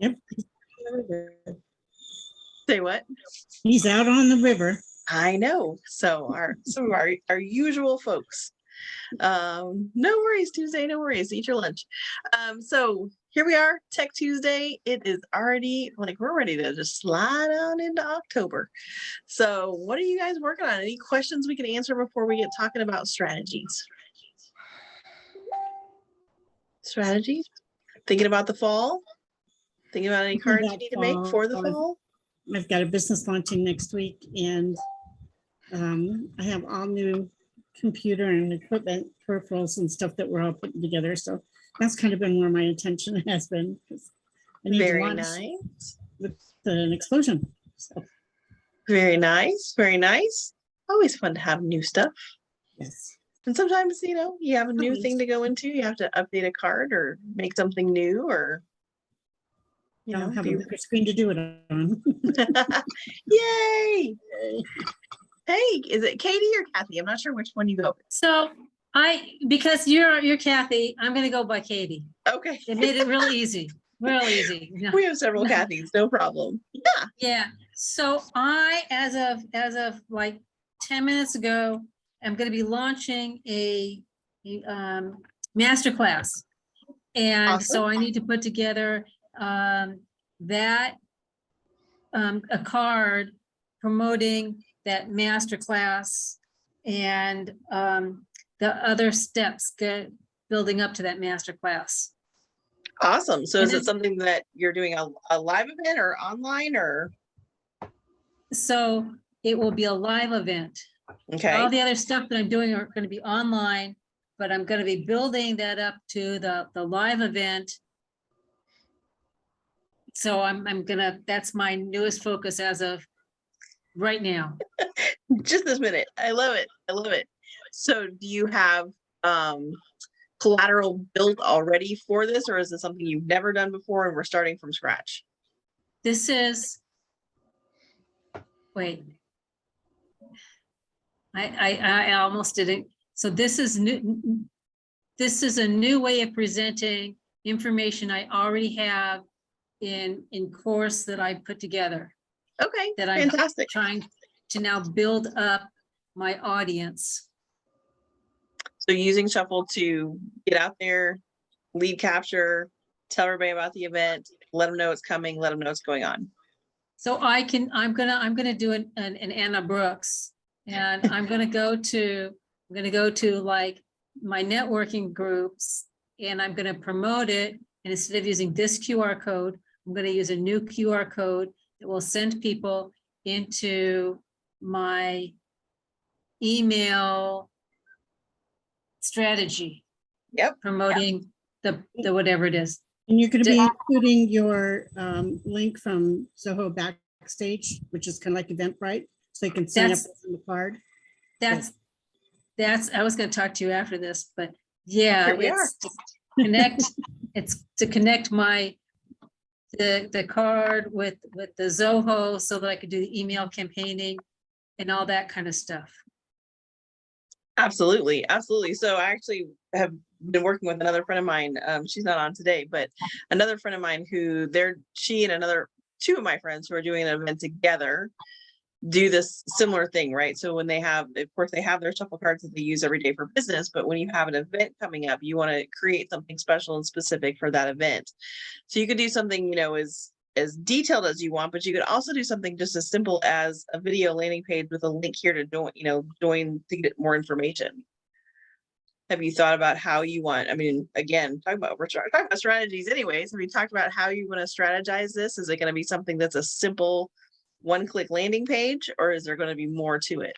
Yep. Say what? He's out on the river. I know. So some of our usual folks. No worries, Tuesday, no worries. Eat your lunch. So here we are, Tech Tuesday. It is already like we're ready to just slide on into October. So what are you guys working on? Any questions we can answer before we get talking about strategies? Strategies? Thinking about the fall? Thinking about any cards you need to make for the fall? I've got a business launching next week, and I have all new computer and equipment peripherals and stuff that we're all putting together. So that's kind of been where my attention has been. I need Very to launch nice. with an explosion. So, very nice. Very nice. Always fun to have new stuff. yes. And sometimes, you know, you have a new thing to go into. You have to update a card or make something new, or you know, have a bigger screen to do it on. Yay! Hey, is it Katie or Kathy? I'm not sure which one you go with. So because you're Kathy, I'm going to go by Katie. Okay. They made it real easy. Real easy. No. We have several Kathys, no problem. Yeah. Yeah. So I, as of like 10 minutes ago, I'm going to be launching a masterclass. And Awesome. so I need to put together a card promoting that masterclass and the other steps building up to that masterclass. Awesome. So is it something that you're doing a live event or online, or? So it will be a live event. Okay. All the other stuff that I'm doing are going to be online, but I'm going to be building that up to the live event. So that's my newest focus as of right now. Just this minute. I love it. I love it. So do you have collateral built already for this, or is this something you've never done before and we're starting from scratch? This is, wait, I almost didn't. So this is new. This is a new way of presenting information I already have in course that I put together. Okay, that I'm fantastic. Trying to now build up my audience. So using Shuffle to get out there, lead capture, tell everybody about the event, let them know it's coming, let them know what's going on. So I'm gonna do an Anna Brooks, and I'm gonna go to like my networking groups, and I'm gonna promote it. And instead of using this QR code, I'm gonna use a new QR code that will send people into my email strategy. Yep. Promoting the whatever it is. And you're going to be including your link from Zoho Backstage, which is kind of like Eventbrite, so they can sign up on the card. That's I was going to talk to you after this, but yeah, it's to connect my the card with the Zoho so that I could do the email campaigning and all that kind of stuff. Absolutely. Absolutely. So I actually have been working with another friend of mine. She's not on today, but another friend of mine who she and two of my friends who are doing an event together do this similar thing, right? So when they have, of course, they have their shuffle cards that they use every day for business, but when you have an event coming up, you want to create something special and specific for that event. So you could do something, you know, as detailed as you want, but you could also do something just as simple as a video landing page with a link here to join to get more information. Have you thought about how you want, I mean, again, we're talking about strategies anyways. Have you talked about how you want to strategize this? Is it going to be something that's a simple one-click landing page, or is there going to be more to it?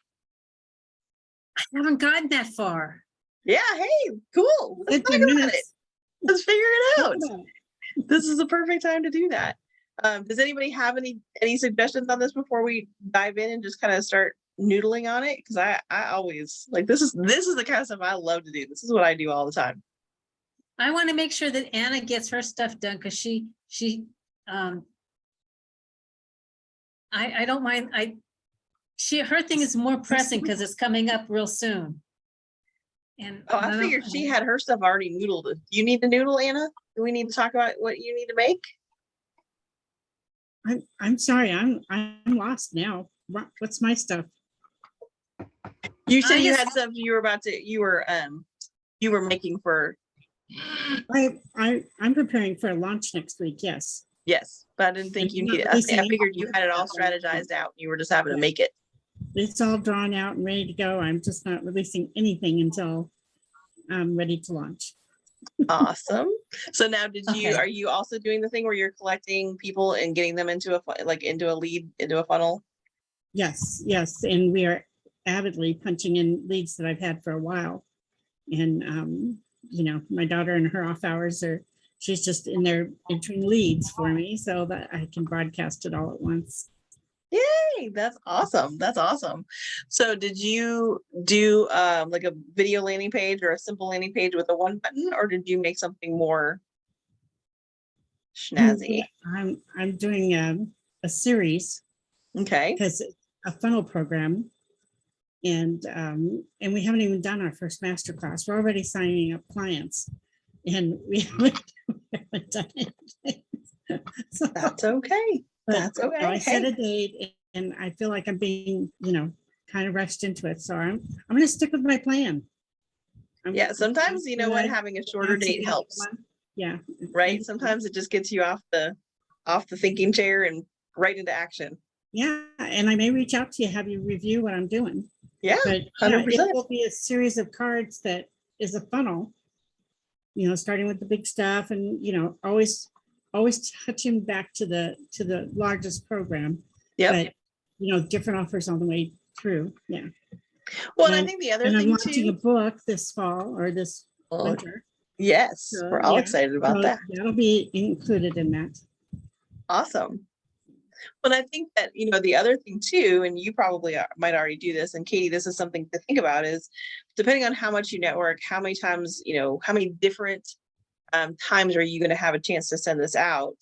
I haven't gotten that far. Yeah, hey, cool. Let's talk about it. Let's figure it out. This is the perfect time to do that. Does anybody have any suggestions on this before we dive in and just kind of start noodling on it? Because I always like this is the kind of stuff I love to do. This is what I do all the time. I want to make sure that Anna gets her stuff done because she I don't mind. Her thing is more pressing because it's coming up real soon. And I figured she had her stuff already noodled. Do you need to noodle, Anna? Do we need to talk about what you need to make? I'm sorry, I'm lost now. What's my stuff? You said I you just- had stuff you were making for, I'm preparing for a launch next week, yes. yes, but I didn't think I'm you not needed, I releasing figured you had it all anything. strategized out. You were just having to Yeah. make it. It's all drawn out and ready to go. I'm just not releasing anything until I'm ready to launch. Awesome. So now Okay. are you also doing the thing where you're collecting people and getting them into into a lead, into a funnel? Yes, yes, and we are avidly punching in leads that I've had for a while. And, my daughter in her off hours she's just in there entering leads for me so that I can broadcast it all at once. Yay, that's awesome. That's awesome. So did you do like a video landing page or a simple landing page with a one button, or did you make something more snazzy? I'm doing a series Okay. because it's a funnel program. And we haven't even done our first master class. We're already signing up clients and we haven't done it. So, That's okay. but, That's okay. I set Hey. a date and I feel like I'm being, kind of rushed into it. So I'm going to stick with my plan. Yeah, sometimes you know what, having a shorter date helps, Yeah. right? Sometimes it just gets you off the thinking chair and right into action. Yeah, and I may reach out to you, have you review what I'm doing. Yeah, But yeah, 100%. it will be a series of cards that is a funnel, starting with the big stuff and, always touching back to the largest program. Yep. But, different offers on the way through. Yeah. Well, and I And- think the other And I'm thing launching a too. book this fall or this Oh, winter. yes, So, we're all yeah, excited about so that. that'll be included in that. Awesome. Well, I think that, the other thing too, and you probably might already do this, and Katie, this is something to think about, is depending on how much you network, how many times, how many different times are you going to have a chance to send this out?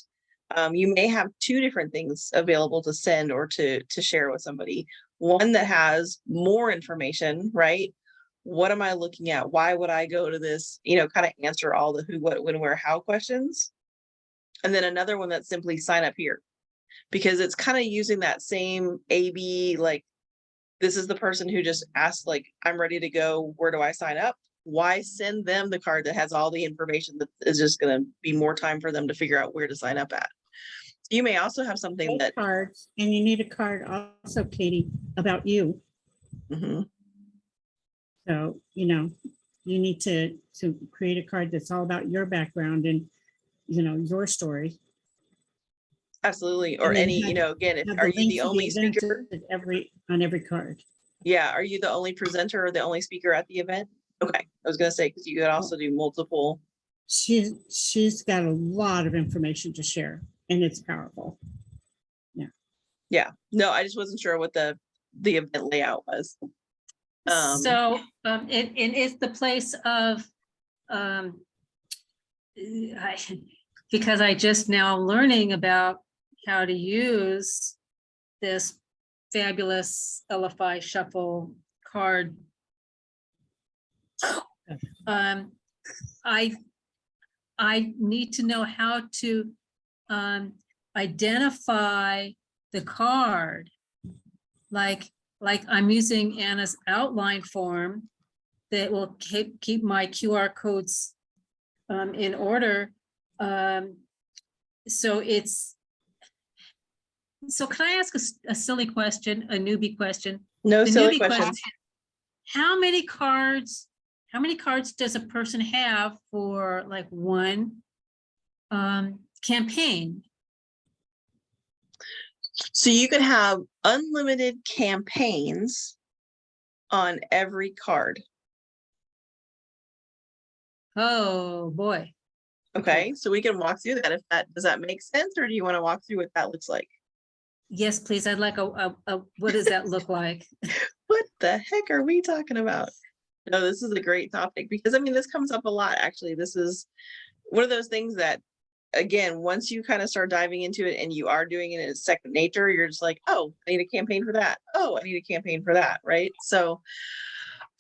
You may have two different things available to send or to share with somebody. One that has more information, right? What am I looking at? Why would I go to this? Kind of answer all the who, what, when, where, how questions. And then another one that's simply sign up here, because it's kind of using that same AB, like, this is the person who just asked, like, I'm ready to go. Where do I sign up? Why send them the card that has all the information that is just going to be more time for them to figure out where to sign up at? You may also have something that, Cards, and you need a card also, Katie, about you. Mhm. So, you need to create a card that's all about your background and, your story. Absolutely. Or And then any, have- again, have are the you link the to only event speaker? on every card. Yeah. Are you the only presenter or the only speaker at the event? Okay. I was going to say, because you could also do multiple. She's got a lot of information to share and it's powerful. Yeah. No, I just wasn't sure what the event layout was. So, it is the place of, because I just now learning about how to use this fabulous LFI shuffle card. I need to know how to identify the card. Like I'm using Anna's outline form that will keep my QR codes in order. So can I ask a silly question, a newbie question? No The silly newbie questions. How many cards does a person have for like one campaign? So you could have unlimited campaigns on every card. Oh, boy. Okay. So we can walk through that. Does that make sense? Or do you want to walk through what that looks like? Yes, please. I'd like what does that look like? What the heck are we talking about? No, this is a great topic because this comes up a lot. Actually, this is one of those things that, again, once you kind of start diving into it and you are doing it as second nature, you're just like, oh, I need a campaign for that. Oh, I need a campaign for that. Right. So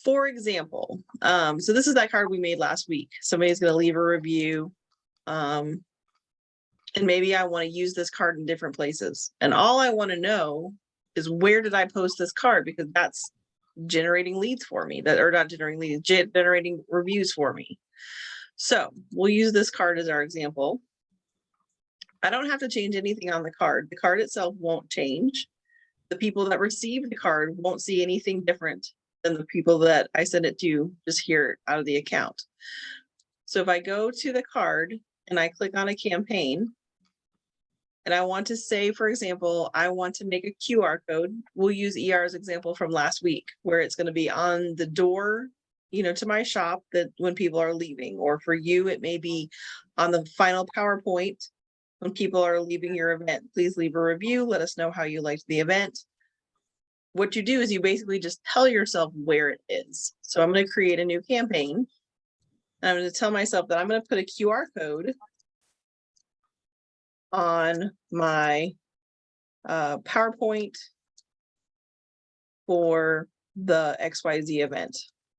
for example, so this is that card we made last week. Somebody's going to leave a review. And maybe I want to use this card in different places. And all I want to know is where did I post this card? Because that's generating leads for me, that or not generating leads, generating reviews for me. So we'll use this card as our example. I don't have to change anything on the card. The card itself won't change. The people that receive the card won't see anything different than the people that I send it to just here out of the account. So if I go to the card and I click on a campaign, and I want to say, for example, I want to make a QR code. We'll use ER's example from last week, where it's going to be on the door, you know, to my shop that when people are leaving, or for you, it may be on the final PowerPoint when people are leaving your event. Please leave a review. Let us know how you liked the event. What you do is you basically just tell yourself where it is. So I'm going to create a new campaign. And I'm going to tell myself that I'm going to put a QR code on my PowerPoint for the XYZ event,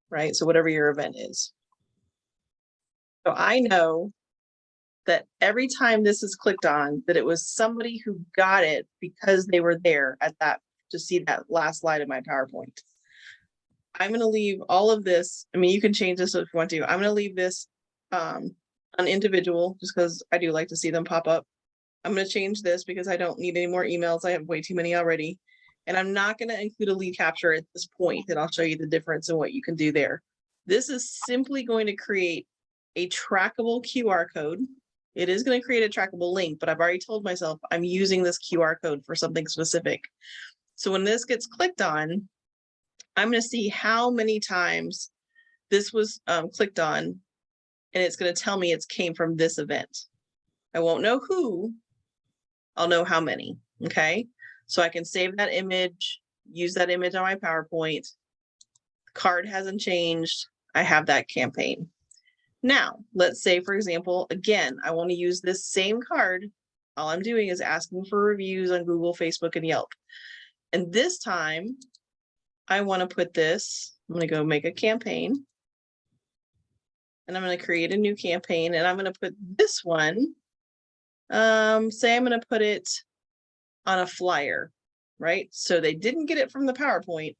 right? So whatever your event is. So I know that every time this is clicked on, that it was somebody who got it because they were there at that, to see that last slide of my PowerPoint. I'm going to leave all of this. I mean, you can change this if you want to. I'm going to leave this on individual just because I do like to see them pop up. I'm going to change this because I don't need any more emails. I have way too many already. And I'm not going to include a lead capture at this point, and I'll show you the difference in what you can do there. This is simply going to create a trackable QR code. It is going to create a trackable link, but I've already told myself I'm using this QR code for something specific. So when this gets clicked on, I'm going to see how many times this was clicked on, and it's going to tell me it came from this event. I won't know who, I'll know how many, okay? So I can save that image, use that image on my PowerPoint. The card hasn't changed. I have that campaign. Now, let's say, for example, again, I want to use this same card. All I'm doing is asking for reviews on Google, Facebook, and Yelp. And this time, I want to put this, I'm going to go make a campaign. And I'm going to create a new campaign, and I'm going to put this one, say I'm going to put it on a flyer, right? So they didn't get it from the PowerPoint,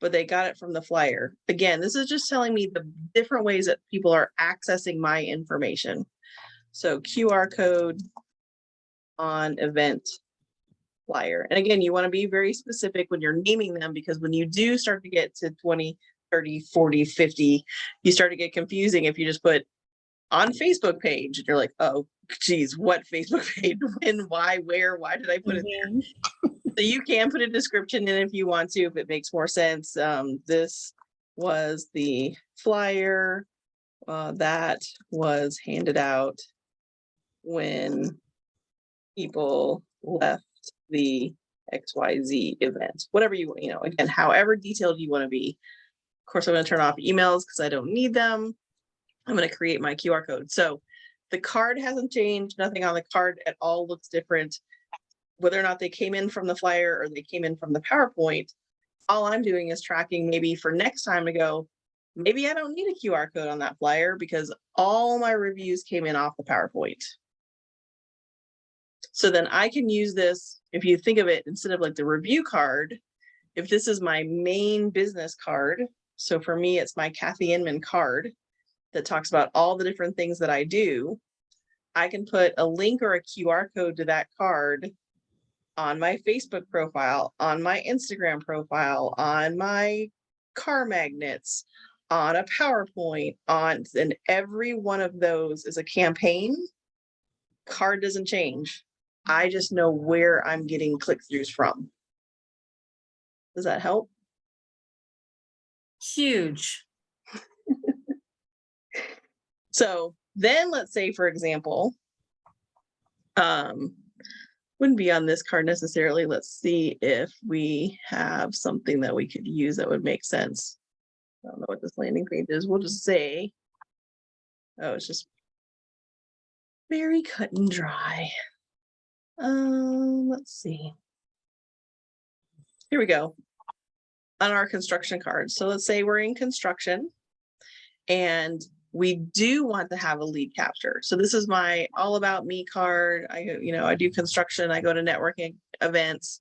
but they got it from the flyer. Again, this is just telling me the different ways that people are accessing my information. So QR code on event flyer. And again, you want to be very specific when you're naming them, because when you do start to get to 20, 30, 40, 50, you start to get confusing if you just put on Facebook page and you're like, oh, geez, what Facebook page, when, why, where, why did I put it there? So you can put a description in if you want to, if it makes more sense. This was the flyer that was handed out when people left the XYZ event, whatever you know, again, however detailed you want to be. Of course, I'm going to turn off emails because I don't need them. I'm going to create my QR code. So the card hasn't changed. Nothing on the card at all looks different. Whether or not they came in from the flyer or they came in from the PowerPoint, all I'm doing is tracking maybe for next time to go, maybe I don't need a QR code on that flyer because all my reviews came in off the PowerPoint. So then I can use this, if you think of it, instead of like the review card, if this is my main business card, so for me, it's my Kathy Inman card that talks about all the different things that I do, I can put a link or a QR code to that card on my Facebook profile, on my Instagram profile, on my car magnets, on a PowerPoint, and every one of those is a campaign. Card doesn't change. I just know where I'm getting click-throughs from. Does that help? Huge. So then let's say, for example, wouldn't be on this card necessarily. Let's see if we have something that we could use that would make sense. I don't know what this landing page is. We'll just say, oh, it's just very cut and dry. Let's see. Here we go. On our construction card. So let's say we're in construction and we do want to have a lead capture. So this is my all about me card. I do construction. I go to networking events.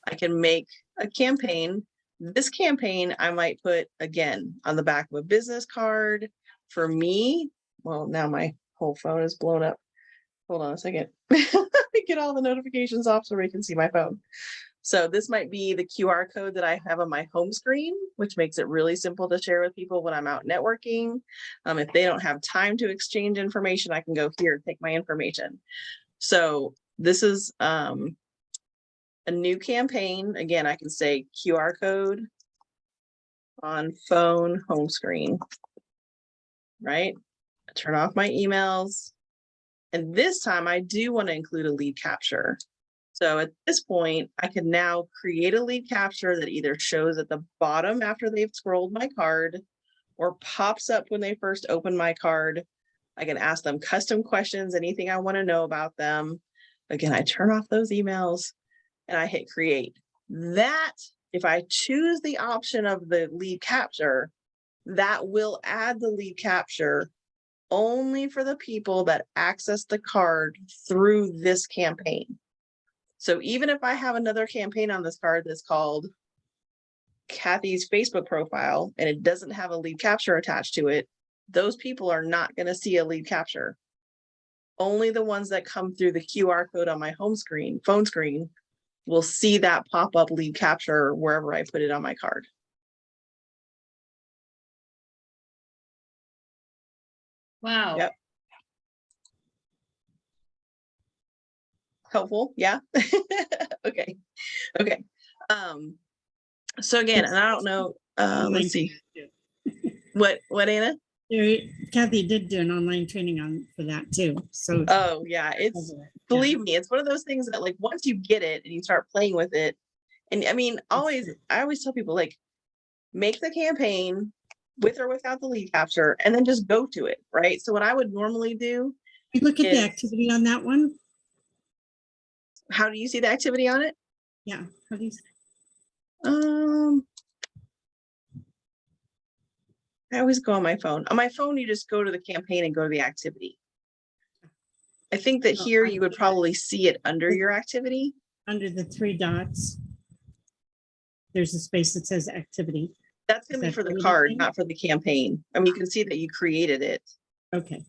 I can make a campaign. This campaign I might put again on the back of a business card for me. Well, now my whole phone is blown up. Hold on a second. Get all the notifications off so we can see my phone. So this might be the QR code that I have on my home screen, which makes it really simple to share with people when I'm out networking. If they don't have time to exchange information, I can go here and take my information. So this is a new campaign. Again, I can say QR code on phone home screen, right? I turn off my emails. And this time I do want to include a lead capture. So at this point, I can now create a lead capture that either shows at the bottom after they've scrolled my card or pops up when they first open my card. I can ask them custom questions, anything I want to know about them. Again, I turn off those emails and I hit create. That, if I choose the option of the lead capture, that will add the lead capture only for the people that access the card through this campaign. So even if I have another campaign on this card that's called Kathy's Facebook profile and it doesn't have a lead capture attached to it, those people are not going to see a lead capture. Only the ones that come through the QR code on my phone screen, will see that pop-up lead capture wherever I put it on my card. Wow. Yep. Helpful, yeah. Okay. So again, and I don't know, let's see. What, Anna? Kathy did do an online training for that too. So Oh yeah, believe me, it's one of those things that like once you get it and you start playing with it, and I mean, I always tell people like, make the campaign with or without the lead capture, and then just go to it, right? So what I would normally do. You look at the activity on that one. How do you see the activity on it? Yeah. How do you see? I always go on my phone. On my phone, you just go to the campaign and go to the activity. I think that here you would probably see it under your activity. Under the 3 dots, there's a space that says activity. That's going to be for the card, not for the campaign. I mean, you can see that you created it. Okay.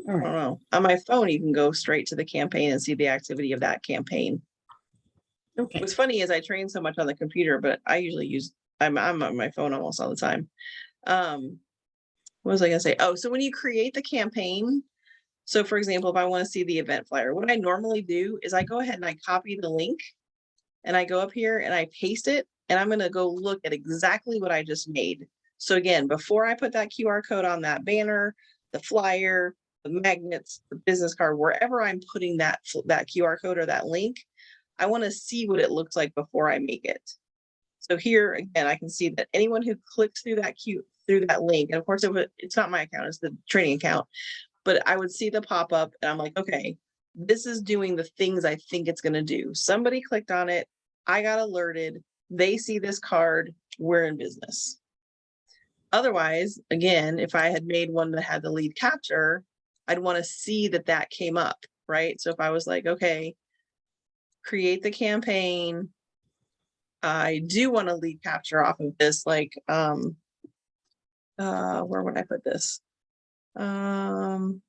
All right. I don't know. On my phone, you can go straight to the campaign and see the activity of that campaign. Okay. What's funny is I train so much on the computer, but I usually I'm on my phone almost all the time. What was I going to say? Oh, so when you create the campaign, so for example, if I want to see the event flyer, what I normally do is I go ahead and I copy the link and I go up here and I paste it, and I'm going to go look at exactly what I just made. So again, before I put that QR code on that banner, the flyer, the magnets, the business card, wherever I'm putting that QR code or that link, I want to see what it looks like before I make it. So here again, I can see that anyone who clicks through that link, and of course it's not my account, it's the training account, but I would see the pop-up and I'm like, okay, this is doing the things I think it's going to do. Somebody clicked on it, I got alerted, they see this card, we're in business. Otherwise, again, if I had made one that had the lead capture, I'd want to see that came up, right? So if I was like, okay, create the campaign, I do want to lead capture off of this, like, where would I put this? Say on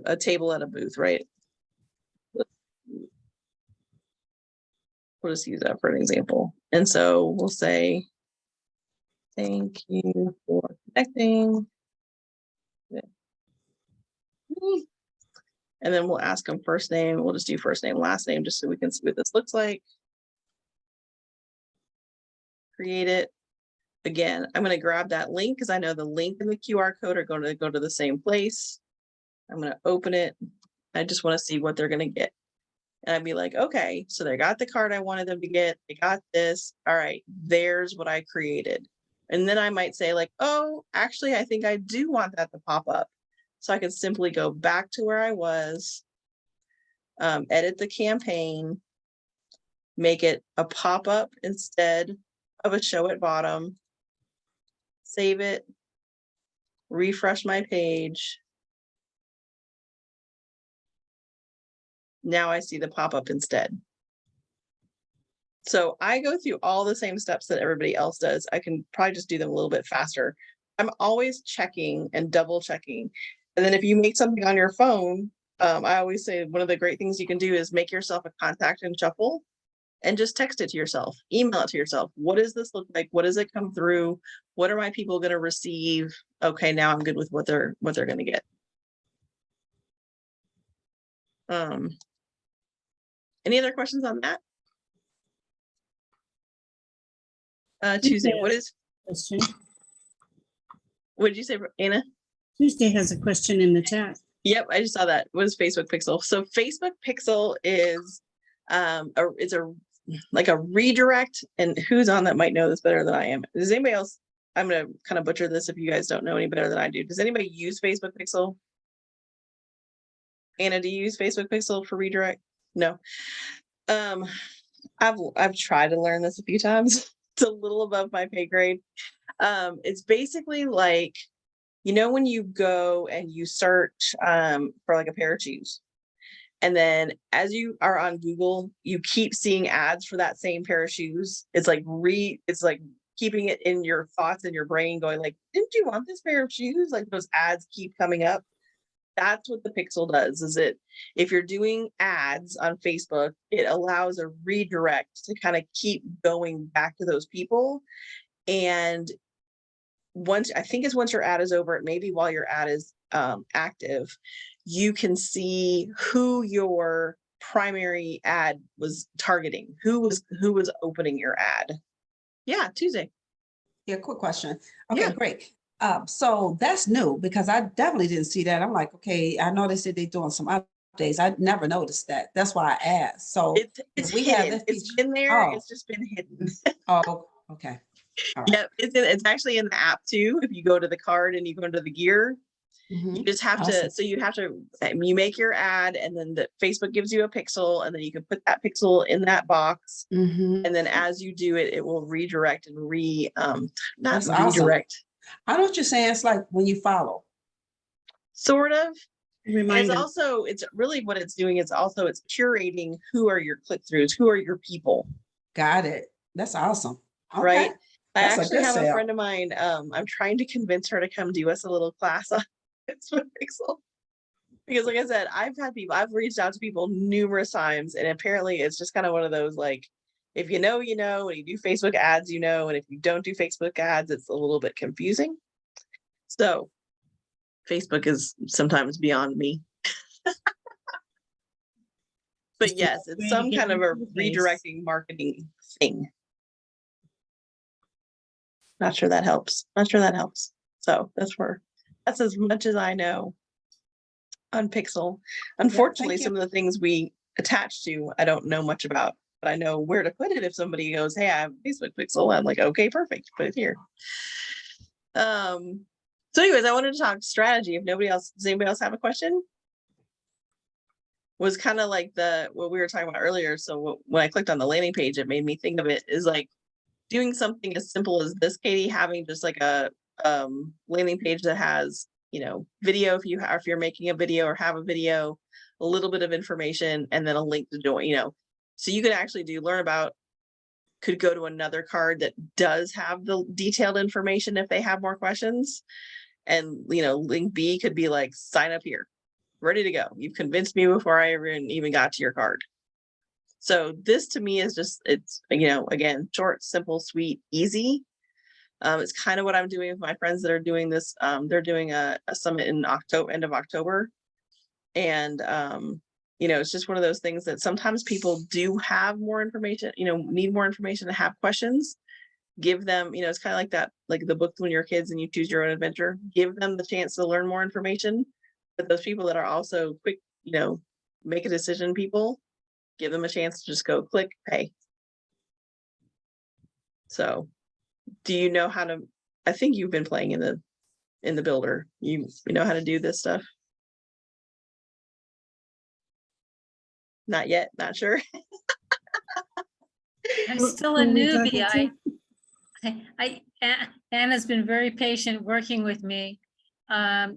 a table at a booth, right? We'll just use that for an example. And so we'll say, thank you for connecting. And then we'll ask them first name. We'll just do first name, last name, just so we can see what this looks like. Create it. Again, I'm going to grab that link because I know the link and the QR code are going to go to the same place. I'm going to open it. I just want to see what they're going to get. And I'd be like, okay, so they got the card I wanted them to get. They got this. All right, there's what I created. And then I might say like, oh, actually, I think I do want that to pop up. So I can simply go back to where I was, edit the campaign, make it a pop-up instead of a show at bottom, save it, refresh my page. Now I see the pop-up instead. So I go through all the same steps that everybody else does. I can probably just do them a little bit faster. I'm always checking and double checking. And then if you make something on your phone, I always say one of the great things you can do is make yourself a contact and shuffle and just text it to yourself, email it to yourself. What does this look like? What does it come through? What are my people going to receive? Okay, now I'm good with what they're going to get. Any other questions on that? Tuesday, what did you say, Anna? Tuesday has a question in the chat. Yep, I just saw that. What is Facebook Pixel? So Facebook Pixel is like a redirect, and who's on that might know this better than I am. Does anybody else? I'm gonna kind of butcher this if you guys don't know any better than I do. Does anybody use Facebook Pixel? Anna, do you use Facebook Pixel for redirect? No. I've tried to learn this a few times. It's a little above my pay grade. It's basically like, you know, when you go and you search for like a pair of shoes, and then as you are on Google, you keep seeing ads for that same pair of shoes. It's like keeping it in your thoughts and your brain going like, didn't you want this pair of shoes? Like those ads keep coming up. That's what the Pixel does, is it, if you're doing ads on Facebook, it allows a redirect to kind of keep going back to those people. And once your ad is over, it may be while your ad is active, you can see who your primary ad was targeting, who was opening your ad. Yeah, Tuesday. Yeah, quick question. Okay, Yeah. great. So that's new because I definitely didn't see that. I'm like, okay, I know they said they're doing some updates. I never noticed that. That's why I asked. So it's we hidden. have this It's feature. been there. Oh. It's just been hidden. Oh, okay. All right. Yep, it's actually in the app too. If you go to the card and you go into the gear, you just have to. So you have to. You make your ad, and then the Facebook gives you a pixel, and then you can put that pixel in that box, and then as you do it, it will redirect and not That's redirect. Awesome. I know what you're saying. It's like when you follow. Sort of. Reminder. It's really what it's doing. It's curating who are your click-throughs, who are your people. Got it. That's awesome. Okay. Right. I That's actually have sale. a friend of mine. I'm trying to convince her to come do us a little class on Facebook Pixel. Because like I said, I've reached out to people numerous times, and apparently it's just kind of one of those, like, if you know, you know, and you do Facebook ads, you know, and if you don't do Facebook ads, it's a little bit confusing. So Facebook is sometimes beyond me. But yes, it's some kind of a redirecting marketing thing. Not sure that helps. So that's as much as I know on Pixel. Unfortunately, some of the things we attach to, I don't know much about, but I know where to put it. If somebody goes, hey, I have a Facebook Pixel, I'm like, okay, perfect, put it here. So anyways, I wanted to talk strategy. Does anybody else have a question? Was kind of like what we were talking about earlier. So when I clicked on the landing page, it made me think of it is like doing something as simple as this, Katie, having just like a landing page that has, video if you're making a video or have a video, a little bit of information, and then a link to join, so you could actually could go to another card that does have the detailed information if they have more questions. And, link B could be like, sign up here, ready to go. You've convinced me before I even got to your card. So this to me is just, it's, again, short, simple, sweet, easy. It's kind of what I'm doing with my friends that are doing this. They're doing a summit in end of October. And, it's just one of those things that sometimes people do have more information, need more information to have questions. Give them, it's kind of like that, like the book when you're kids and you choose your own adventure. Give them the chance to learn more information. But those people that are also quick, make a decision people, give them a chance to just go click, pay. So do you know how to, I think you've been playing in the builder. You know how to do this stuff? Not yet, not sure. I'm still a newbie. Anna's been very patient working with me.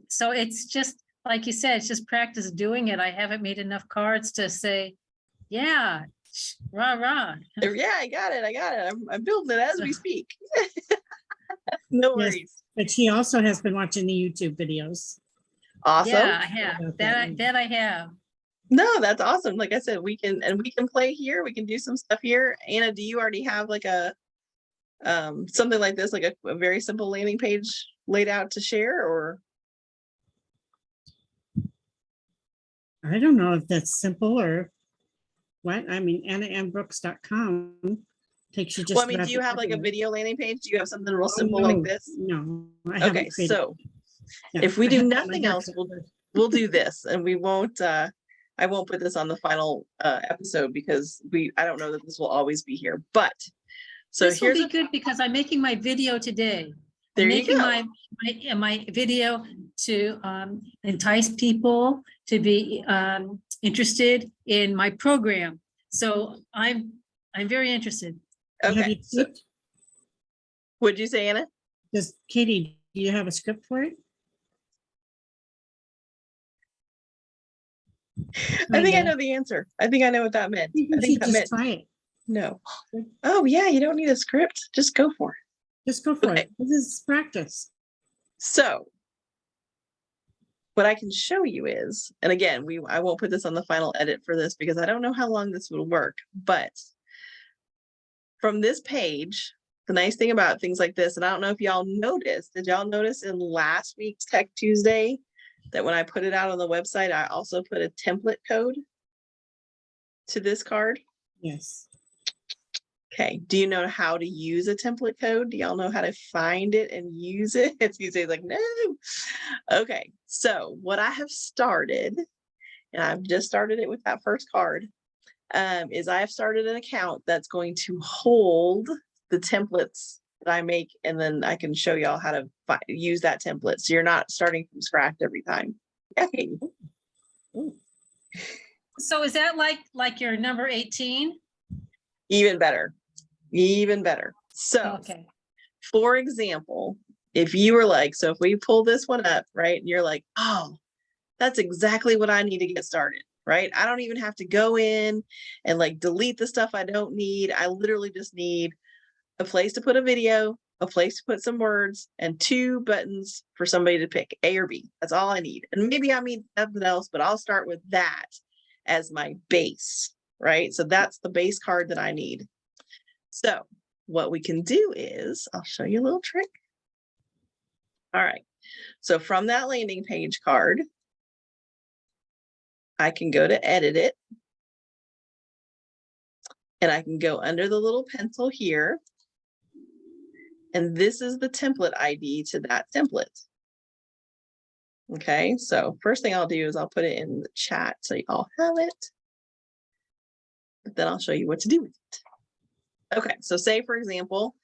So it's just, like you said, it's just practice doing it. I haven't made enough cards to say, yeah, rah, rah. Yeah, I got it. I'm building it as we speak. No Yes. worries. But she also has been watching the YouTube videos. Awesome. Yeah, I have. About That, that. I have. No, that's awesome. Like I said, we can play here. We can do some stuff here. Anna, do you already have like a something like this, like a very simple landing page laid out to share, or? I don't know if that's simple or what. I mean, AnnaMBrooks.com takes you just. Well, I mean, about do you have like a everywhere. video landing page? Do you have something real Oh, simple like no, this? No, I haven't Okay, created. so Yeah, if we I do have it on my nothing else, desktop. we'll do this, and we won't. I won't put this on the final episode because I don't know that this will always be here. But so This will here's be good because I'm making my video today. There I'm you making go. my video to entice people to be interested in my program. So I'm very interested. Have Okay. you So, clicked? what'd you say, Anna? Does Katie, do you have a script for it? I think I Kinda. know the answer. I think I know what that meant. You I think should that just meant try it. no. Oh yeah, you don't need a script. Just go for it. Just go for Okay. it. This is practice. So what I can show you is, and again, I won't put this on the final edit for this because I don't know how long this will work, but from this page, the nice thing about things like this, and I don't know if y'all noticed, did y'all notice in last week's Tech Tuesday that when I put it out on the website, I also put a template code to this card? Yes. Okay, do you know how to use a template code? Do y'all know how to find it and use it? It's usually like, no. Okay, so what I have started, and I've just started it with that first card, is I have started an account that's going to hold the templates that I make, and then I can show y'all how to use that template. So you're not starting from scratch every time. Okay. So is that like your number 18? Even better. Even better. So, Okay. for example, if you were like, so if we pull this one up, right, and you're like, oh, that's exactly what I need to get started, right? I don't even have to go in and like delete the stuff I don't need. I literally just need a place to put a video, a place to put some words, and 2 buttons for somebody to pick, A or B. That's all I need. And maybe I need something else, but I'll start with that as my base, right? So that's the base card that I need. So what we can do is, I'll show you a little trick. All right. So from that landing page card, I can go to edit it. And I can go under the little pencil here. And this is the template ID to that template. Okay, so first thing I'll do is I'll put it in the chat so you all have it. But then I'll show you what to do with it. Okay, so say for example,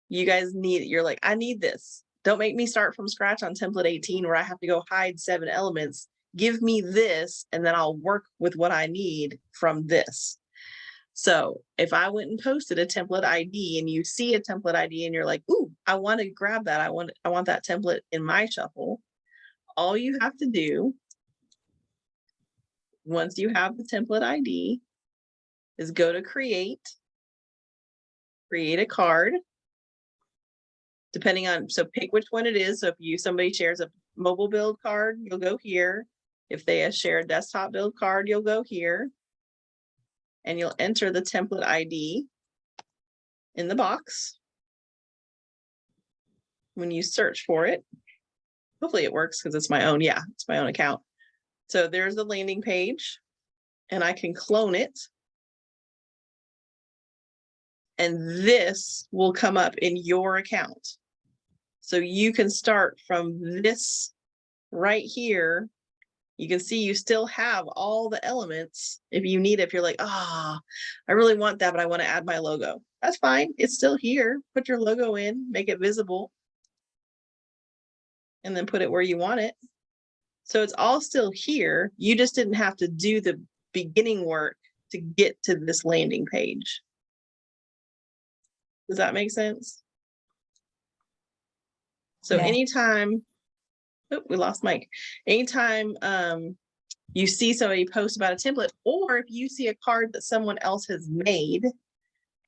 you guys need it. You're like, I need this. Don't make me start from scratch on template 18 where I have to go hide 7 elements. Give me this, and then I'll work with what I need from this. So if I went and posted a template ID and you see a template ID and you're like, ooh, I want to grab that. I want that template in my shuffle. All you have to do once you have the template ID is go to create a card, depending on, so pick which one it is. So if somebody shares a mobile build card, you'll go here. If they share a desktop build card, you'll go here. And you'll enter the template ID in the box. When you search for it, hopefully it works because it's my own, yeah, it's my own account. So there's the landing page and I can clone it. And this will come up in your account. So you can start from this right here. You can see you still have all the elements if you need it. If you're like, I really want that, but I want to add my logo. That's fine. It's still here. Put your logo in, make it visible, and then put it where you want it. So it's all still here. You just didn't have to do the beginning work to get to this landing page. Does that make sense? So Yeah. anytime oh, we lost Mike. Anytime you see somebody post about a template, or if you see a card that someone else has made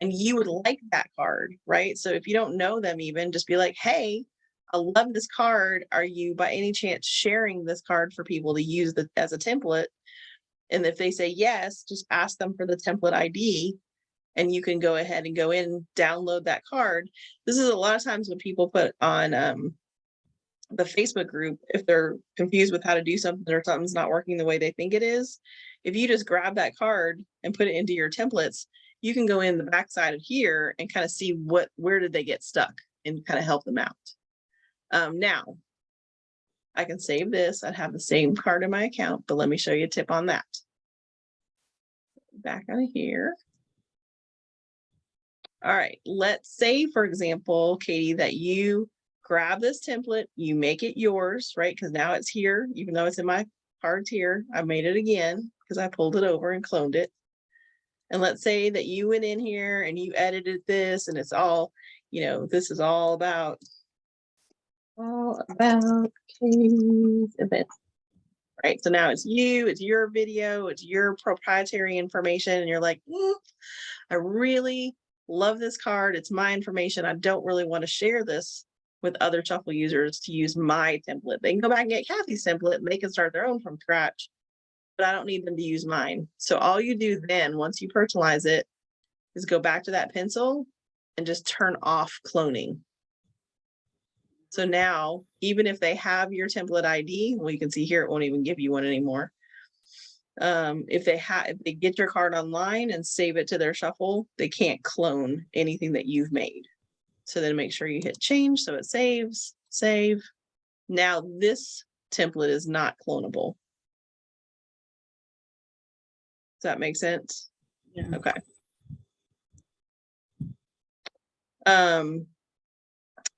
and you would like that card, right? So if you don't know them even, just be like, hey, I love this card. Are you by any chance sharing this card for people to use as a template? And if they say yes, just ask them for the template ID and you can go ahead and go in, download that card. This is a lot of times when people put on the Facebook group, if they're confused with how to do something or something's not working the way they think it is, if you just grab that card and put it into your templates, you can go in the backside of here and kind of see where did they get stuck and kind of help them out. Now, I can save this. I'd have the same card in my account, but let me show you a tip on that. Back out of here. All right, let's say, for example, Katie, that you grab this template, you make it yours, right? Because now it's here, even though it's in my cards here. I made it again because I pulled it over and cloned it. And let's say that you went in here and you edited this and it's all, this is all about Katie's event. Right. So now it's you, it's your video, it's your proprietary information. And you're like, I really love this card. It's my information. I don't really want to share this with other Shuffle users to use my template. They can go back and get Kathy's template and they can start their own from scratch, but I don't need them to use mine. So all you do then, once you personalize it, is go back to that pencil and just turn off cloning. So now, even if they have your template ID, well, you can see here, it won't even give you one anymore. If they get your card online and save it to their Shuffle, they can't clone anything that you've made. So then make sure you hit change so it saves, save. Now this template is not clonable. Does that make sense? Yeah. Okay.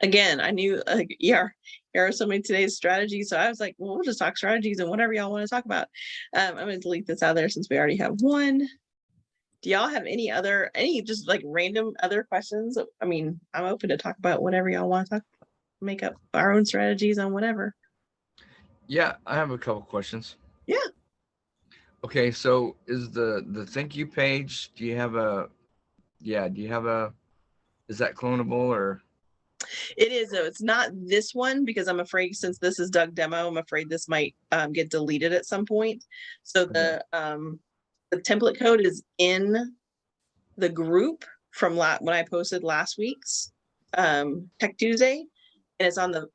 Again, I knew here are so many today's strategies. So I was like, well, we'll just talk strategies and whatever y'all want to talk about. I'm going to delete this out of there since we already have one. Do y'all have any just like random other questions? I mean, I'm open to talk about whatever y'all want to talk about. Make up our own strategies on whatever. Yeah, I have a couple questions. Yeah. Okay, so is the thank you page, is that clonable or? It is, though. It's not this one because I'm afraid since this is Doug demo, I'm afraid this might get deleted at some point. So the template code is in the group from when I posted last week's Tech Tuesday, and it's on the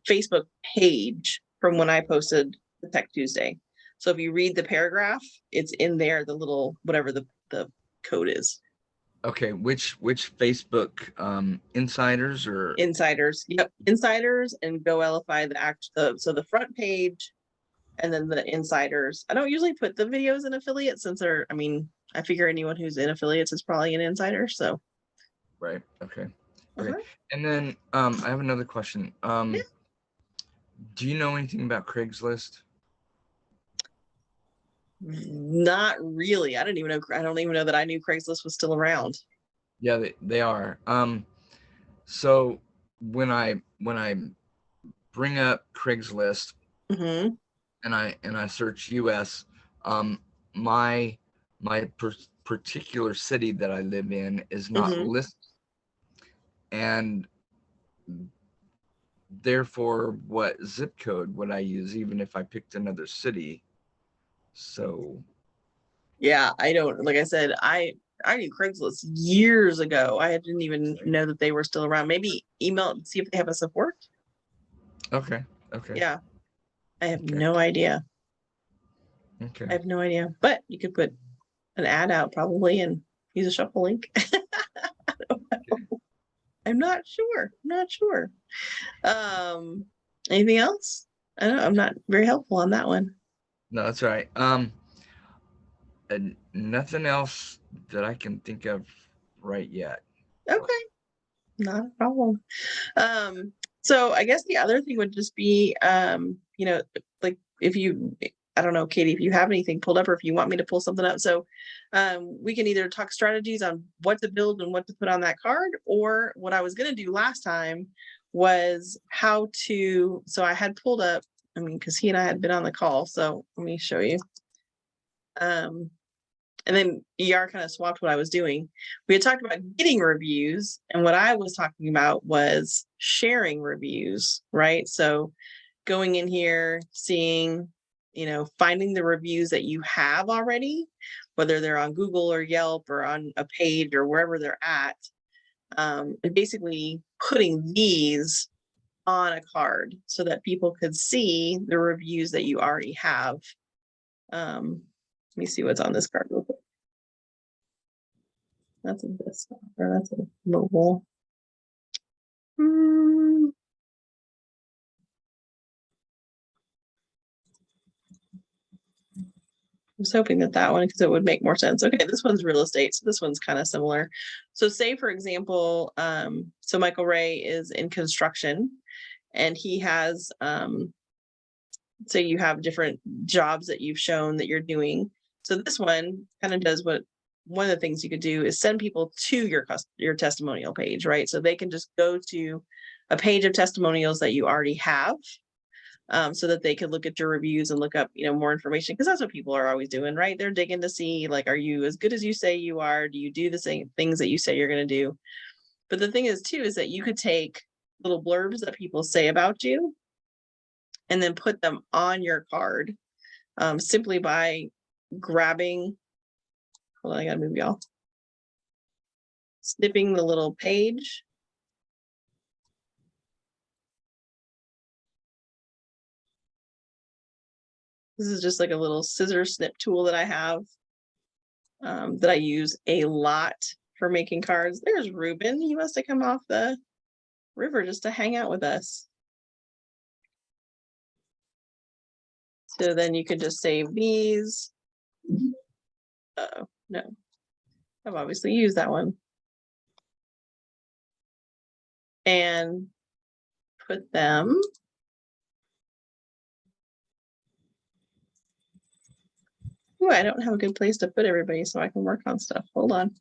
Facebook page from when I posted the Tech Tuesday. So if you read the paragraph, it's in there, the little whatever the code is. Okay, which Facebook insiders or Insiders? Yep, insiders and Go LFI so the front page, and then the insiders. I don't usually put the videos in affiliates since I figure anyone who's in affiliates is probably an insider. So right, okay. Okay. And then I have another question. Do you know anything about Craigslist? Not really. I don't even know that I knew Craigslist was still around. Yeah, they are. So when I bring up Craigslist and I search US, my particular city that I live in is not listed, and therefore what zip code would I use even if I picked another city? So yeah, I don't, like I said, I knew Craigslist years ago. I didn't even know that they were still around. Maybe email and see if they have a support. okay. Yeah, I have no idea. Okay. I have no idea, but you could put an ad out probably and use a Shuffle link. I don't know. I'm not sure. Anything else? I don't know. I'm not very helpful on that one. No, that's all right. Nothing else that I can think of right yet. Okay, not a problem. So I guess the other thing would just be, like if you, I don't know, Katie, if you have anything pulled up or if you want me to pull something up. So we can either talk strategies on what to build and what to put on that card, or what I was going to do last time was how to, so I had pulled up, I mean, because he and I had been on the call, so let me show you. And then ER kind of swapped what I was doing. We had talked about getting reviews, and what I was talking about was sharing reviews, right? So going in here, seeing, you know, finding the reviews that you have already, whether they're on Google or Yelp or on a page or wherever they're at, and basically putting these on a card so that people could see the reviews that you already have. Let me see what's on this card real quick. That's a desktop, or that's a mobile. I was hoping that one, because it would make more sense. Okay, this one's real estate, so this one's kind of similar. So say, for example, so Michael Ray is in construction, and he has, say you have different jobs that you've shown that you're doing. So this one kind of does what, one of the things you could do is send people to your testimonial page, right? So they can just go to a page of testimonials that you already have, so that they could look at your reviews and look up, you know, more information, because that's what people are always doing, right? They're digging to see, like, are you as good as you say you are? Do you do the same things that you say you're going to do? But the thing is too, is that you could take little blurbs that people say about you and then put them on your card, simply by grabbing, hold on, I gotta move y'all, snipping the little page. This is just like a little scissor snip tool that I have, that I use a lot for making cards. There's Ruben. He must have come off the river just to hang out with us. So then you could just save these. Oh no, I've obviously used that one. And put them oh, I don't have a good place to put everybody so I can work on stuff. Hold on.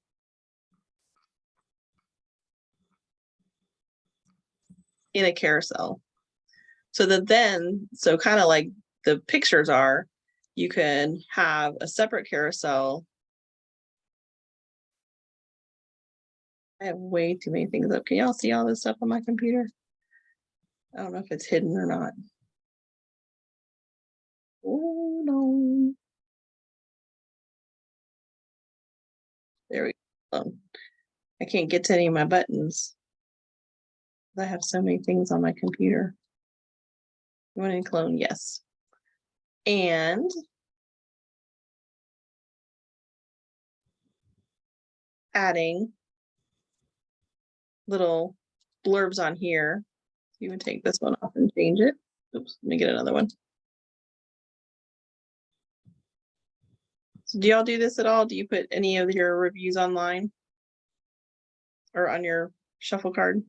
In a carousel. So that then, so kind of like the pictures are, you can have a separate carousel. I have way too many things up. Can y'all see all this stuff on my computer? I don't know if it's hidden or not. Oh no. There we go. I can't get to any of my buttons. I have so many things on my computer. You want to clone? Yes. And adding little blurbs on here. You would take this one off and change it. Oops, let me get another one. So do y'all do this at all? Do you put any of your reviews online or on your shuffle card?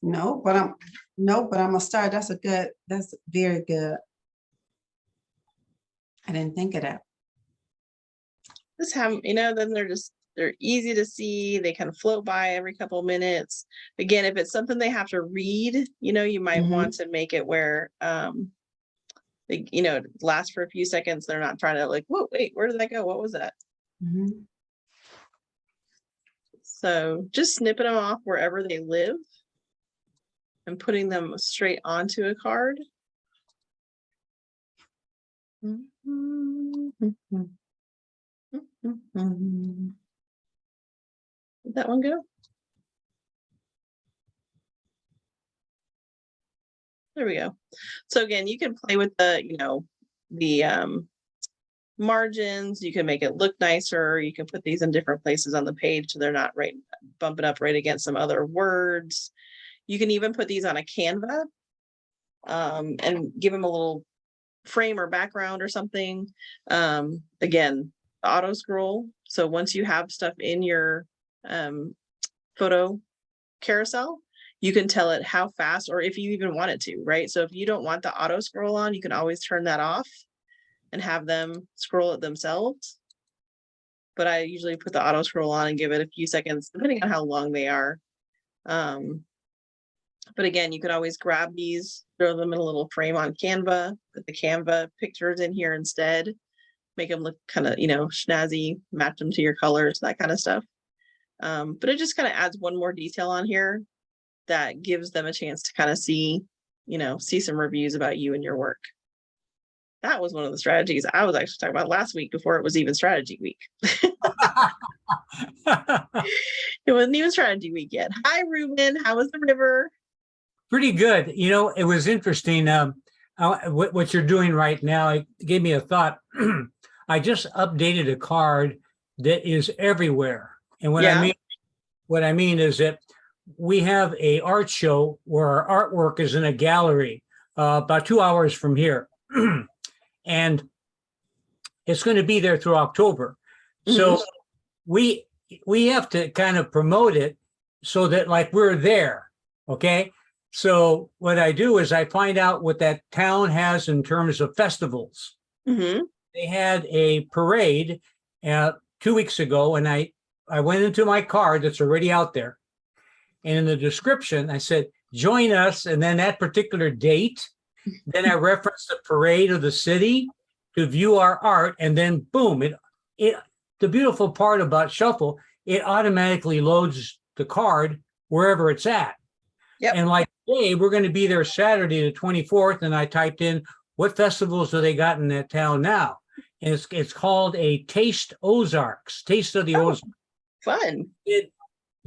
No, but I'm gonna start. That's very good. I didn't think of that. Just have, you know, then they're easy to see. They kind of float by every couple of minutes. Again, if it's something they have to read, you know, you might want to make it where, they, you know, last for a few seconds. They're not trying to like, whoa, wait, where did that go? What was that? So just snipping them off wherever they live and putting them straight onto a card. Did that one go? There we go. So again, you can play with the, you know, the margins. You can make it look nicer. You can put these in different places on the page so they're not right bumping up right against some other words. You can even put these on a Canva and give them a little frame or background or something. Again, auto scroll. So once you have stuff in your photo carousel, you can tell it how fast, or if you even want it to, right? So if you don't want the auto scroll on, you can always turn that off and have them scroll it themselves. But I usually put the auto scroll on and give it a few seconds, depending on how long they are. But again, you could always grab these, throw them in a little frame on Canva, put the Canva pictures in here instead, make them look kind of, snazzy, match them to your colors, that kind of stuff. But it just kind of adds one more detail on here that gives them a chance to kind of see some reviews about you and your work. That was one of the strategies I was actually talking about last week before it was even strategy week. It wasn't even strategy week yet. Hi, Ruben. How was the river? Pretty good. It was interesting. What you're doing right now, it gave me a thought. I just updated a card that is everywhere. And what I mean is that we have a art show where our artwork is in a gallery about 2 hours from here. And it's going to be there through October. So we have to kind of promote it so that like we're there. Okay. So what I do is I find out what that town has in terms of festivals. They had a parade 2 weeks ago, and I went into my card that's already out there. And in the description, I said, join us. And then that particular date, then I referenced the parade of the city to view our art. And then boom, the beautiful part about Shuffle, it automatically loads the card wherever it's at. And like today, we're going to be there Saturday, the 24th. And I typed in, what festivals do they got in that town now? And it's called a Taste Ozarks, Taste of the Ozarks. Fun.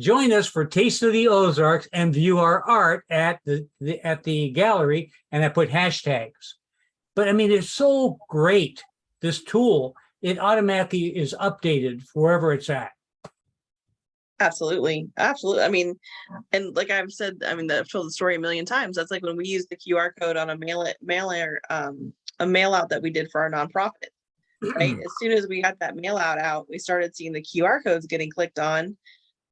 Join us for Taste of the Ozarks and view our art at the gallery. And I put hashtags. But I mean, it's so great, this tool. It automatically is updated wherever it's at. Absolutely. Absolutely. I mean, and like I've said, I've told the story a million times. That's like when we used the QR code on a mail out that we did for our nonprofit, right? As soon as we got that mail out, we started seeing the QR codes getting clicked on.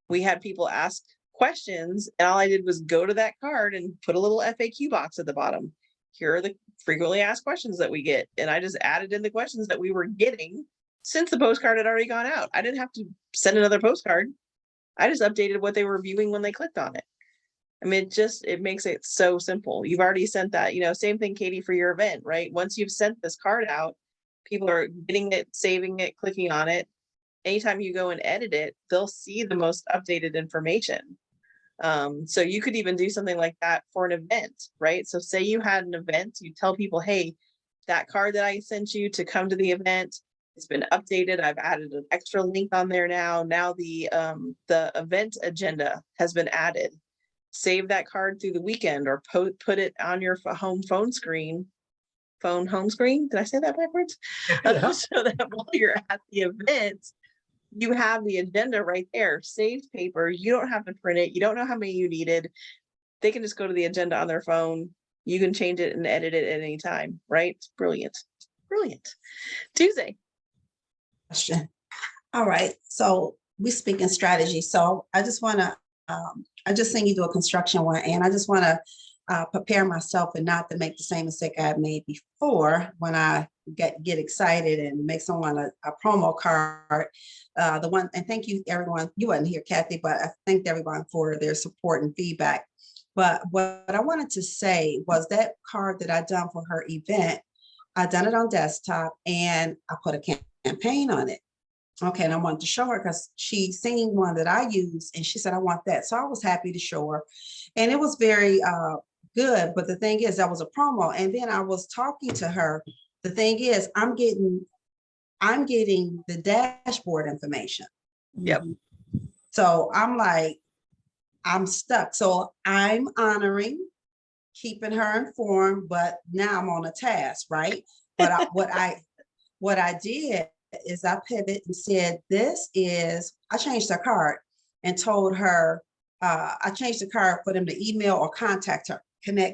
We had people ask questions, and all I did was go to that card and put a little FAQ box at the bottom. Here are the frequently asked questions that we get. And I just added in the questions that we were getting since the postcard had already gone out. I didn't have to send another postcard. I just updated what they were viewing when they clicked on it. I mean, it makes it so simple. You've already sent that, same thing, Katie, for your event, right? Once you've sent this card out, people are getting it, saving it, clicking on it. Anytime you go and edit it, they'll see the most updated information. So you could even do something like that for an event, right? So say you had an event, you tell people, hey, that card that I sent you to come to the event, it's been updated. I've added an extra link on there now. Now the event agenda has been added. Save that card through the weekend or put it on your home screen. Did I say that backwards? Yeah. So that while you're at the event, you have the agenda right there, saved paper. You don't have to print it. You don't know how many you needed. They can just go to the agenda on their phone. You can change it and edit it at any time, right? It's brilliant. Brilliant. Tuesday. Question. All right. So we speak in strategy. So I just want to, I just seen you do a construction one, and I just want to prepare myself and not to make the same mistake I had made before when I get excited and make someone a promo card. And thank you everyone. You wasn't here, Kathy, but I thanked everyone for their support and feedback. But what I wanted to say was that card that I done for her event, I done it on desktop and I put a campaign on it. Okay, and I wanted to show her because she seen one that I use and she said, I want that. So I was happy to show her. And it was very good. But the thing is, that was a promo. And then I was talking to her. The thing is, I'm getting the dashboard information. Yep. So I'm like, I'm stuck. So I'm honoring, keeping her informed, but now I'm on a task, right? But what I did is I pivoted and said, I changed her card and told her, I changed the card for them to email or contact her.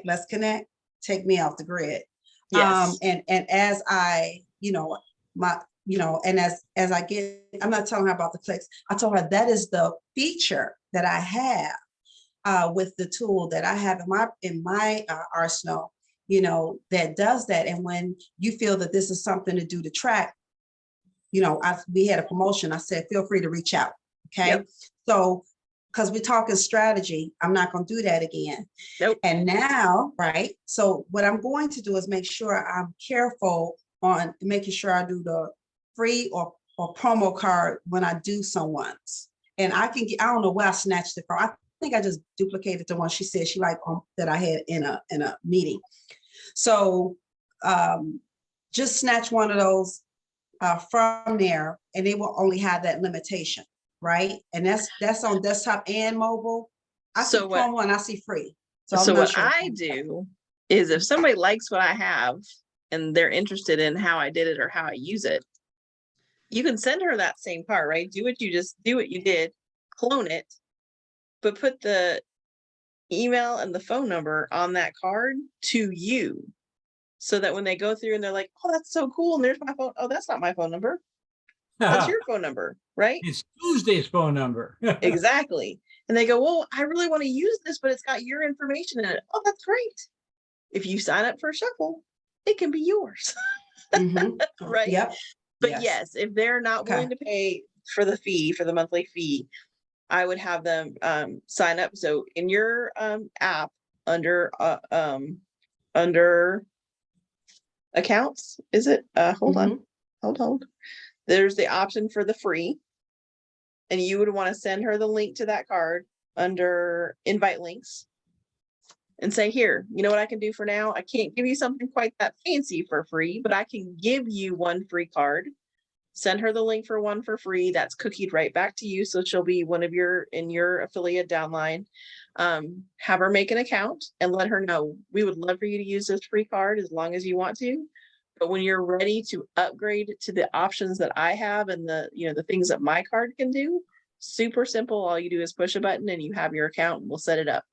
Let's connect, take me off the grid. Yes. And as I, and as I get, I'm not telling her about the clicks. I told her that is the feature that I have with the tool that I have in my arsenal, that does that. And when you feel that this is something to do to track, we had a promotion. I said, feel free to reach out. Okay. Yep. So because we're talking strategy. I'm not going to do that again. Nope. And now, right? So what I'm going to do is make sure I'm careful on making sure I do the free or promo card when I do someone's. And I can get, I don't know where I snatched it from. I think I just duplicated the one she said she liked that I had in a meeting. So just snatch one of those from there, and they will only have that limitation, right? And that's on desktop and mobile. I see So what- promo and I see free. So, I'm So not what sure. I do is if somebody likes what I have and they're interested in how I did it or how I use it, you can send her that same card, right? Do what you did, clone it, but put the email and the phone number on that card to you, so that when they go through and they're like, oh, that's so cool, and there's my phone. Oh, that's not my phone number. That's your phone number, right? It's Tuesday's phone number. Exactly. And they go, well, I really want to use this, but it's got your information in it. Oh, that's great. If you sign up for a shuffle, it can be yours. Mhm. Right? Yep. But yes, if they're not Okay. willing to pay for the fee, for the monthly fee, I would have them sign up. So in your app under accounts, is it? Hold on. Hold. There's the option for the free. And you would want to send her the link to that card under invite links and say, here, you know what I can do for now? I can't give you something quite that fancy for free, but I can give you one free card. Send her the link for one for free. That's cookied right back to you. So she'll be one of in your affiliate downline. Have her make an account and let her know, we would love for you to use this free card as long as you want to. But when you're ready to upgrade to the options that I have and the things that my card can do, super simple. All you do is push a button and you have your account and we'll set it up.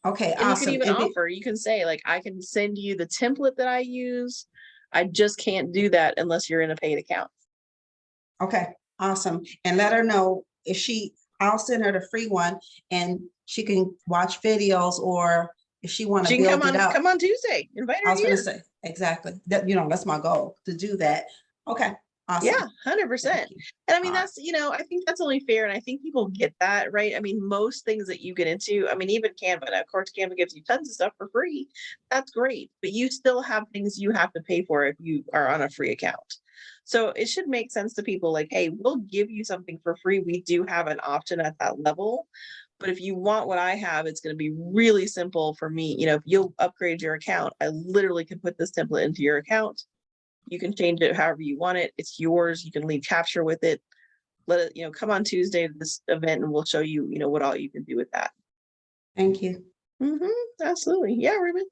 Okay, And awesome. you can even And offer, you can say, like, I can send you the template that I use. I just can't do that unless you're in a paid account. okay, awesome. And let her know if I'll send her the free one and she can watch videos, or if she want to She can build it up. come on Tuesday. Invite her I was here. gonna say, exactly. That, that's my goal, to do that. Okay, awesome. Yeah, 100%. Thank you. And I mean, All right. that's, I think that's only fair. And I think people get that, right? I mean, most things that you get into, I mean, even Canva, of course, Canva gives you tons of stuff for free. That's great. But you still have things you have to pay for if you are on a free account. So it should make sense to people like, hey, we'll give you something for free. We do have an option at that level. But if you want what I have, it's going to be really simple for me. If you'll upgrade your account, I literally can put this template into your account. You can change it however you want it. It's yours. You can leave capture with it. Let it, come on Tuesday to this event and we'll show you, what all you can do with that. Thank you. Absolutely. Yeah, Ruben.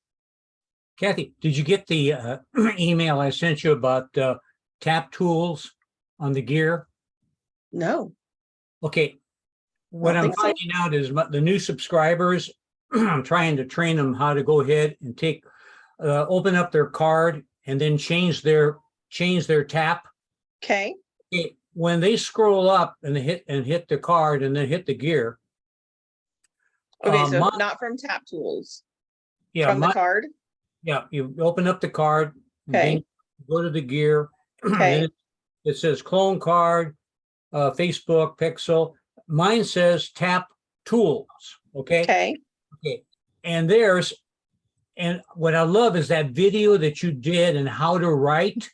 Kathy, did you get the email I sent you about tap tools on the gear? No. Okay. What Don't I'm think so. finding out is the new subscribers, I'm trying to train them how to go ahead and open up their card and then change their tap. Okay. When they scroll up and hit the card and then hit the gear. Okay, so not from Tap Tools. Yeah, from the card. Yeah, you open up the card, Okay. then go to the gear. Okay. Then it says clone card, Facebook, Pixel. Mine says tap tools. Okay. Okay. And what I love is that video that you did and how to write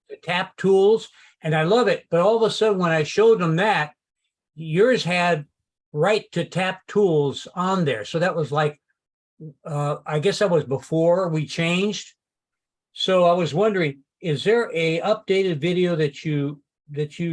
the tap tools. And I love it. But all of a sudden, when I showed them that, yours had write to tap tools on there. So that was like, I guess that was before we changed. So I was wondering, is there a updated video that you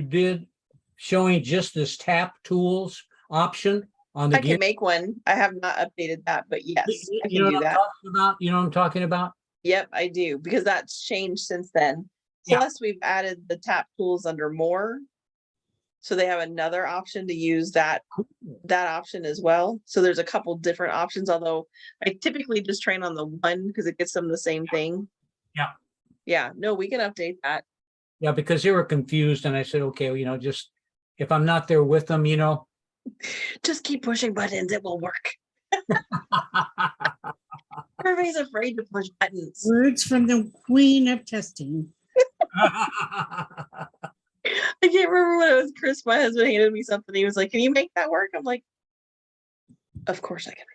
did showing just this tap tools option on the I gear? can make one. I have not updated that, but yes, I You can know do what I'm that. talking about? You know what I'm talking about? Yep, I do, because that's changed since then. Yeah. Plus, we've added the tap tools under more. So they have another option to use that option as well. So there's a couple different options, although I typically just train on the one because it gets them the same thing. Yeah. Yeah, no, we can update that. Yeah, because they were confused, and I said, okay, just if I'm not there with them, Just keep pushing buttons, it will work. Everybody's afraid to push buttons. Words from the queen of testing. I can't remember when it was Chris, my husband handed me something. He was like, can you make that work? I'm like, Of course I can.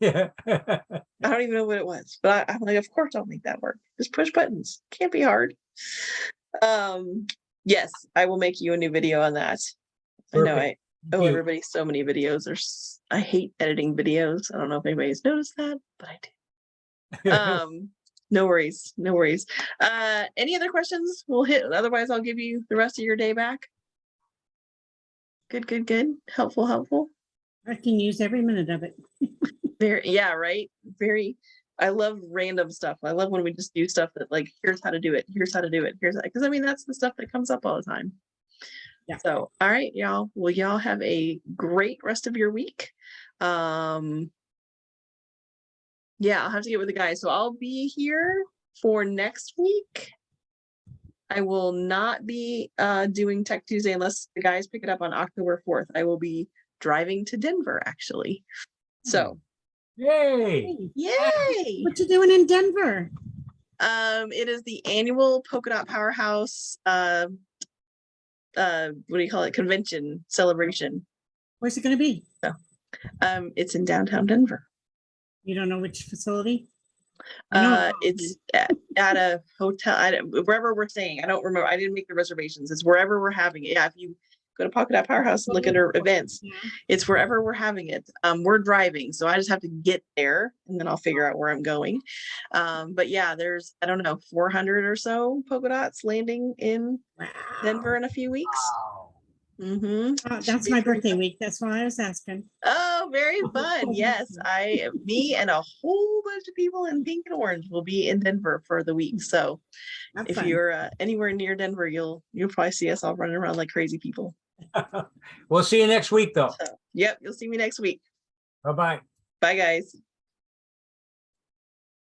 Yeah. I don't even know what it was, but I'm like, of course I'll make that work. Just push buttons. Can't be hard. Yes, I will make you a new video on that. I know I owe you. everybody so many videos. I hate editing videos. I don't know if anybody's noticed that, but I do. No worries, no worries. Any other questions? We'll hit, otherwise I'll give you the rest of your day back. Good, good, good. Helpful, helpful. I can use every minute of it. Very, yeah, right. Very, I love random stuff. I love when we just do stuff that like, here's how to do it. Here's how to do it. Here's that. Because I mean, that's the stuff that comes up all the time. Yeah. So, all right, y'all. Well, y'all have a great rest of your week. Yeah, I'll have to get with the guys. So I'll be here for next week. I will not be doing Tech Tuesday unless the guys pick it up on October 4th. I will be driving to Denver, actually. So, Yay. yay! What you doing in Denver? It is the annual Polka Dot Powerhouse what do you call it? Convention celebration. Where's it gonna be? It's in downtown Denver. You don't know which facility? I know It's at a hotel, wherever we're staying. I don't remember. I didn't make the reservations. It's wherever we're having it. Yeah, if you go to Polka Dot Powerhouse and look at our events, Yeah. it's wherever we're having it. We're driving, so I just have to get there and then I'll figure out where I'm going. But yeah, there's, I don't know, 400 or so polka dots landing in Denver in a few weeks. That's my birthday week. That's why I was asking. Oh, very fun. Yes, me and a whole bunch of people in pink and orange will be in Denver for the week. So That's if fun. you're anywhere near Denver, you'll probably see us all running around like crazy people. We'll see you next week, though. So, yep, you'll see me next week. Bye-bye. Bye, guys.